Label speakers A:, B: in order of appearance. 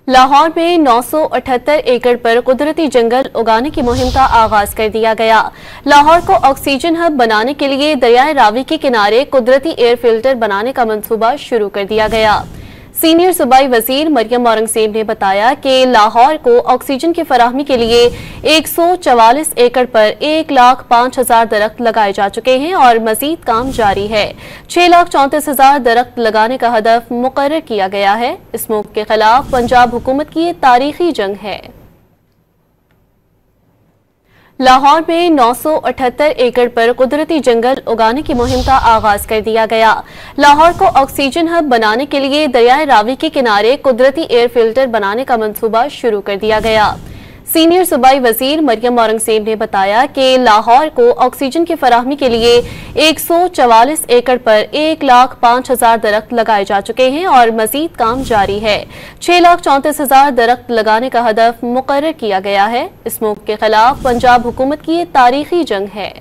A: लाहौर में 978 एकड़ पर कुदरती जंगल उगाने की मुहिम का आगाज कर दिया गया। लाहौर को ऑक्सीजन हब बनाने के लिए दरियाए रावी के किनारे कुदरती एयर फिल्टर बनाने का मंसूबा शुरू कर दिया गया। सीनियर सूबाई वजीर मरियम औरंगजेब ने बताया कि लाहौर को ऑक्सीजन की फराहमी के लिए 144 एकड़ पर 1,05,000 दरख्त लगाए जा चुके हैं और मजीद काम जारी है। 6,34,000 दरख्त लगाने का हदफ मुकर्रर किया गया है। स्मोक के खिलाफ पंजाब हुकूमत की ये तारीखी जंग है। लाहौर में 978 एकड़ पर कुदरती जंगल उगाने की मुहिम का आगाज कर दिया गया। लाहौर को ऑक्सीजन हब बनाने के लिए दरियाए रावी के किनारे कुदरती एयर फिल्टर बनाने का मंसूबा शुरू कर दिया गया। सीनियर सूबाई वजीर मरियम औरंगजेब ने बताया कि लाहौर को ऑक्सीजन की फराहमी के लिए 144 एकड़ पर 1,05,000 दरख्त लगाए जा चुके हैं और मजीद काम जारी है। 6,34,000 दरख्त लगाने का हदफ मुकर्रर किया गया है। स्मोक के खिलाफ पंजाब हुकूमत की ये तारीखी जंग है।